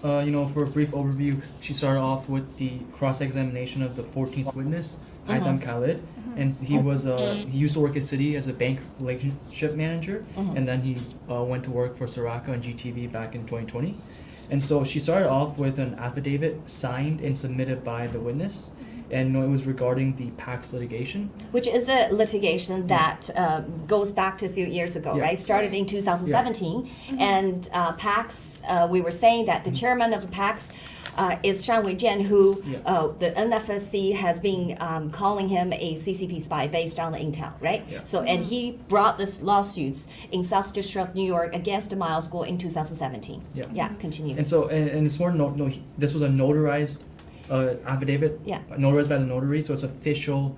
For a brief overview, she started off with the cross-examination of the 14th witness, Adam Khalid, and he used to work at Citi as a bank relationship manager, and then he went to work for Soraka and GTV back in 2020. And so she started off with an affidavit signed and submitted by the witness, and it was regarding the PAX litigation. Which is a litigation that goes back to a few years ago, right? Started in 2017, and PAX, we were saying that the chairman of the PAX is Shan Wei-jian, who the NFSC has been calling him a CCP spy based on the intel, right? So, and he brought this lawsuits in South District of New York against Miles Guo in 2017. Continue. And so, and it's more this was a notarized affidavit, notarized by the notary, so it's official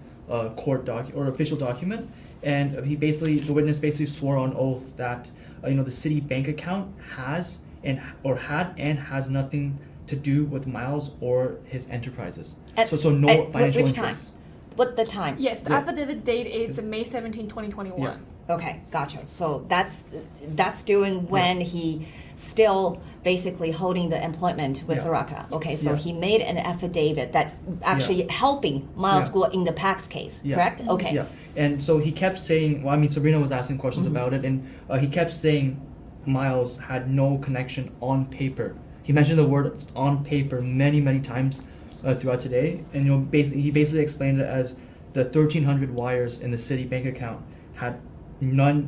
court official document. And the witness basically swore on oath that the Citi bank account has has nothing to do with Miles or his enterprises. So no financial which interests. Time? What the time? Yes, the affidavit date is May 17, 2021. Yeah. Okay, gotcha. So that's doing when he still basically holding the employment with Soraka. Okay, so he made an affidavit that actually helping Miles Guo in the PAX case, correct? Okay. Yeah, and so he kept saying, Sabrina was asking questions about it, and he kept saying Miles had no connection on paper. He mentioned the word on paper many, many times throughout today, and he basically explained it as the 1,300 wires in the Citi bank account had no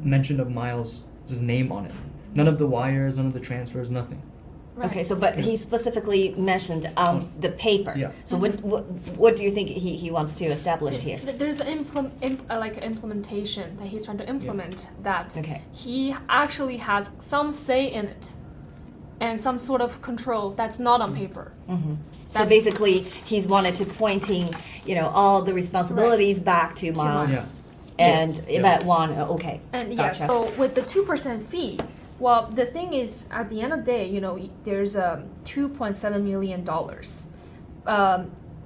mention of Miles' name on it. None of the wires, none of the transfers, nothing. Right. Okay, so but he specifically mentioned the paper. Yeah. So what do you think he wants to establish here? There's an implementation that he's trying to implement that he actually has some say in it and some sort of control that's not on paper. So basically, he's wanted to pointing, all the responsibilities back to Miles. And that one, okay. And gotcha. So with the 2% fee, well, the thing is, at the end of the day, there's $2.7 million.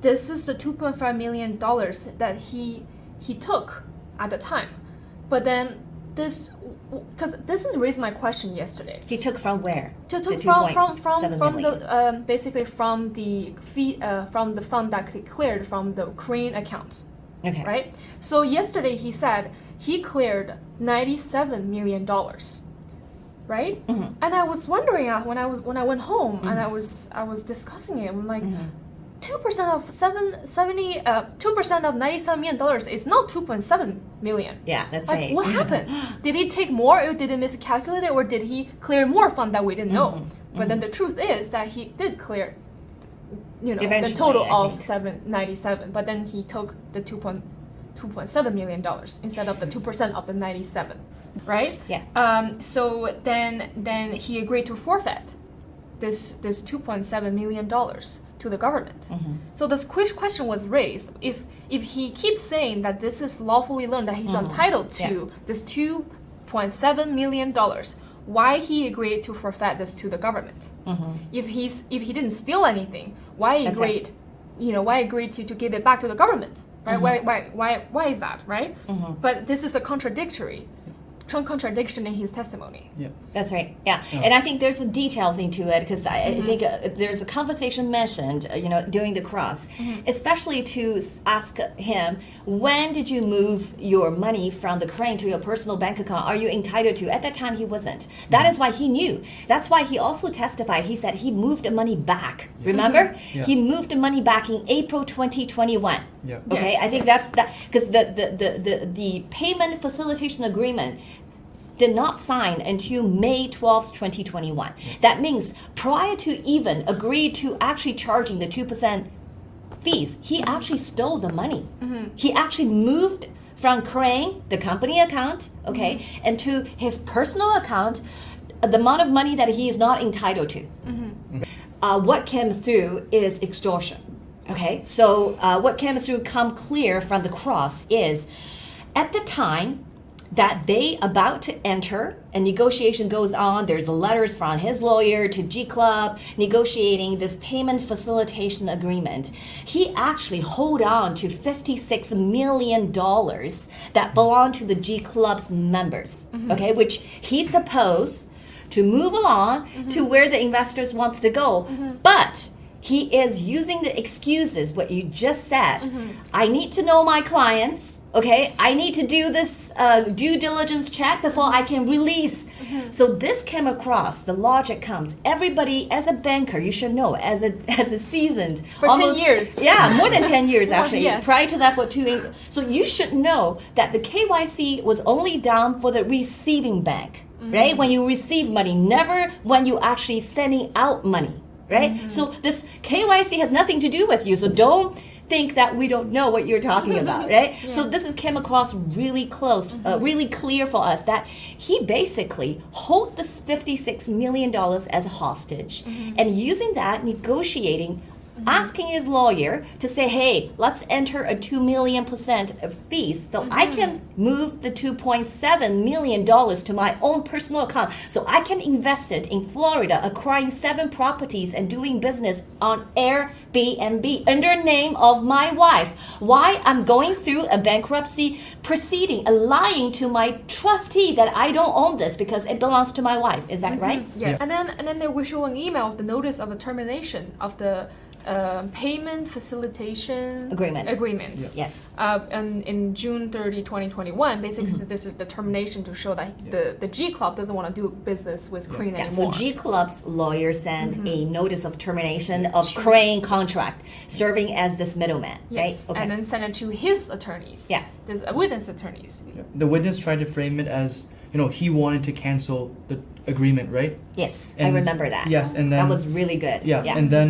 This is the $2.5 million that he took at the time. But then because this is raised my question yesterday. He took from where? Took from basically from the fee from the fund that he cleared from the Ukraine account. Okay. Right. So yesterday he said he cleared $97 million. Right. And I was wondering when I went home and I was discussing it. I'm like, 2% of $97 million is not 2.7 million. Yeah, that's right. What happened? Did he take more, or did he miscalculate it, or did he clear more fund that we didn't know? But then the truth is that he did clear, the total of 97. But then he took the $2.7 million instead of the 2% of the 97, right? Yeah. So then he agreed to forfeit this $2.7 million to the government. So this question was raised. If he keeps saying that this is lawfully learned, that he's entitled to this $2.7 million, why he agreed to forfeit this to the government? If he didn't steal anything, why agreed to give it back to the government? Right? Why is that, right? But this is a contradiction in his testimony. Yeah, that's right. Yeah, and I think there's some details into it because I think there's a conversation mentioned, during the cross, especially to ask him, when did you move your money from the Ukraine to your personal bank account? Are you entitled to? At that time, he wasn't. That is why he knew. That's why he also testified. He said he moved the money back. Remember, he moved the money back in April 2021. Yeah. Okay, I think that's that because the payment facilitation agreement did not sign until May 12th, 2021. That means prior to even agree to actually charging the 2% fees, he actually stole the money. He actually moved from Crane, the company account, and to his personal account, the amount of money that he is not entitled to. What came through is extortion. Okay, so what came through come clear from the cross is at the time that they about to enter, and negotiation goes on. There's letters from his lawyer to GCLUBS negotiating this payment facilitation agreement. He actually hold on to $56 million that belong to the GCLUBS members, which he supposed to move along to where the investors wants to go. But he is using the excuses, what you just said. I need to know my clients, okay? I need to do this due diligence check before I can release. So this came across, the logic comes. Everybody, as a banker, you should know, as a seasoned. For 10 years. Yeah, more than 10 years actually. Yes. Prior to that for 2 years. So you should know that the KYC was only done for the receiving bank, right? When you receive money, never when you actually sending out money. Right? So this KYC has nothing to do with you. So don't think that we don't know what you're talking about, right? So this came across really close, really clear for us that he basically hold this $56 million as a hostage and using that, negotiating, asking his lawyer to say, hey, let's enter a 2 million% of fees so I can move the $2.7 million to my own personal account so I can invest it in Florida, acquiring 7 properties and doing business on Airbnb under name of my wife. Why I'm going through a bankruptcy proceeding, lying to my trustee that I don't own this because it belongs to my wife. Is that right? Yes. And then they will show an email of the notice of a termination of the payment facilitation agreements. Yes. And in June 30, 2021, basically this is the termination to show that the G Club doesn't want to do business with Crane anymore. So GCLUBS lawyer sent a notice of termination of Crane contract, serving as this middleman, Yes. right? Okay. And then send it to his attorneys. Yeah. There's witness attorneys. The witness tried to frame it as, he wanted to cancel the agreement, right? Yes, And I remember that. yes, and then that was really good. Yeah, and then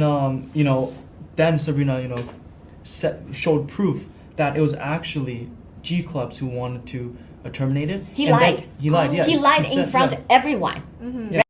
then Sabrina showed proof that it was actually GCLUBS who wanted to terminate it. He And lied. then, he lied. Yeah, He lied said- in front of everyone. Yeah.